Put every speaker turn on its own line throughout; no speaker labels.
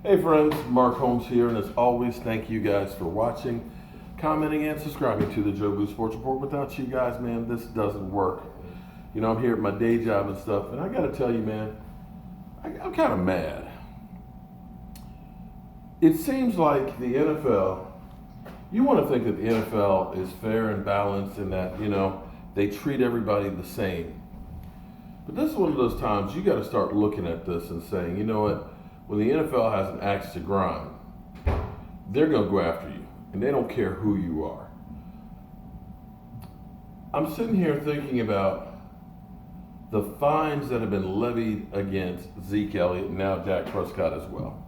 Hey friends, Mark Holmes here, and as always, thank you guys for watching, commenting, and subscribing to the Joe Blue Sports Report. Without you guys, man, this doesn't work. You know, I'm here at my day job and stuff, and I gotta tell you, man, I'm kind of mad. It seems like the NFL, you want to think that the NFL is fair and balanced and that, you know, they treat everybody the same. But this is one of those times you got to start looking at this and saying, you know what? When the NFL has an axe to grind, they're going to go after you, and they don't care who you are. I'm sitting here thinking about the fines that have been levied against Zeke Elliott and now Dak Prescott as well.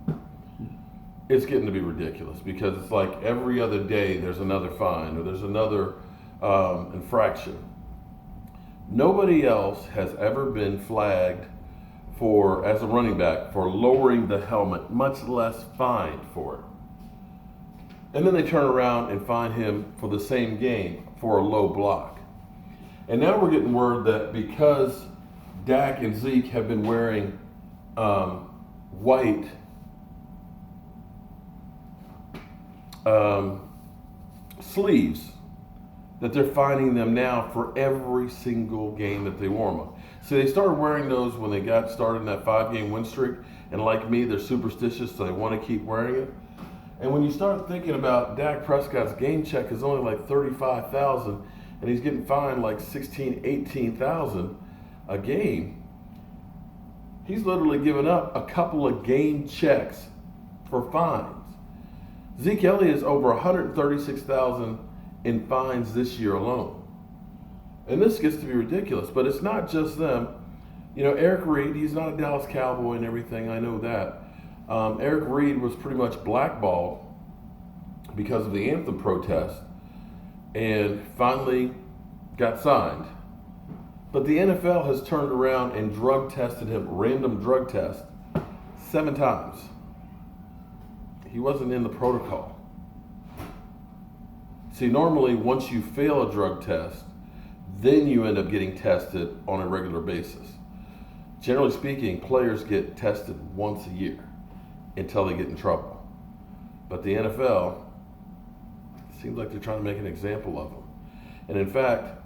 It's getting to be ridiculous because it's like every other day there's another fine or there's another infraction. Nobody else has ever been flagged for, as a running back, for lowering the helmet, much less fined for it. And then they turn around and fine him for the same game for a low block. And now we're getting word that because Dak and Zeke have been wearing white sleeves, that they're fining them now for every single game that they wore them. So they started wearing those when they got started in that 5-game win streak, and like me, they're superstitious, so they want to keep wearing it. And when you start thinking about Dak Prescott's game check is only like $35,000, and he's getting fined like $16,000, $18,000 a game, he's literally given up a couple of game checks for fines. Zeke Elliott is over $136,000 in fines this year alone. And this gets to be ridiculous, but it's not just them. You know, Eric Reid, he's not a Dallas Cowboy and everything, I know that. Eric Reid was pretty much blackballed because of the anthem protest and finally got signed. But the NFL has turned around and drug tested him, random drug test, 7 times. He wasn't in the protocol. See, normally once you fail a drug test, then you end up getting tested on a regular basis. Generally speaking, players get tested once a year until they get in trouble. But the NFL, it seems like they're trying to make an example of them. And in fact,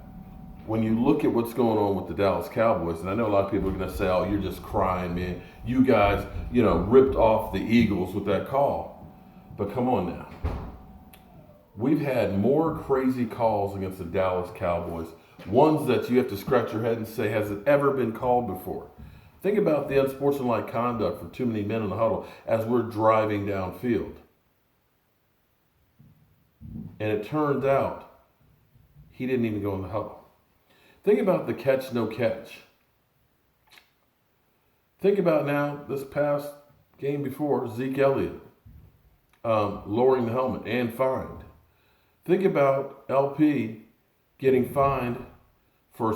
when you look at what's going on with the Dallas Cowboys, and I know a lot of people are going to say, oh, you're just crying, man. You guys, you know, ripped off the Eagles with that call. But come on now. We've had more crazy calls against the Dallas Cowboys, ones that you have to scratch your head and say, has it ever been called before? Think about the unsportsmanlike conduct for too many men in the huddle as we're driving downfield. And it turns out he didn't even go in the huddle. Think about the catch, no catch. Think about now this past game before, Zeke Elliott lowering the helmet and fined. Think about LP getting fined for,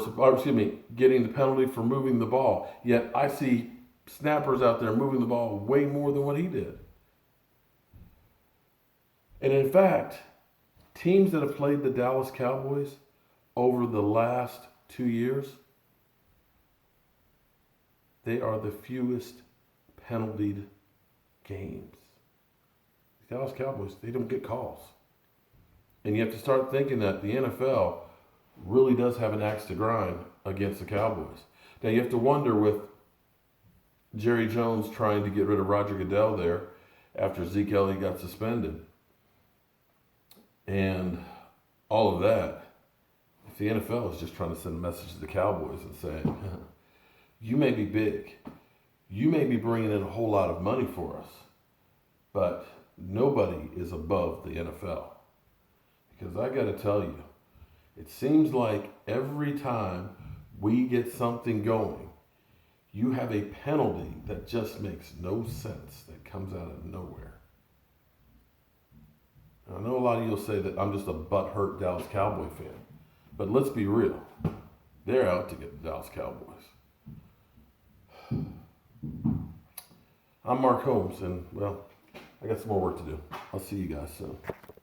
getting the penalty for moving the ball. Yet I see snappers out there moving the ball way more than what he did. And in fact, teams that have played the Dallas Cowboys over the last 2 years, they are the fewest penaltied games. The Dallas Cowboys, they don't get calls. And you have to start thinking that the NFL really does have an axe to grind against the Cowboys. Now you have to wonder with Jerry Jones trying to get rid of Roger Goodell there after Zeke Elliott got suspended and all of that, if the NFL is just trying to send a message to the Cowboys and saying, you may be big, you may be bringing in a whole lot of money for us, but nobody is above the NFL. Because I got to tell you, it seems like every time we get something going, you have a penalty that just makes no sense, that comes out of nowhere. Now, I know a lot of you will say that I'm just a butthurt Dallas Cowboy fan, but let's be real. They're out to get the Dallas Cowboys. I'm Mark Holmes, and, well, I got some more work to do. I'll see you guys soon.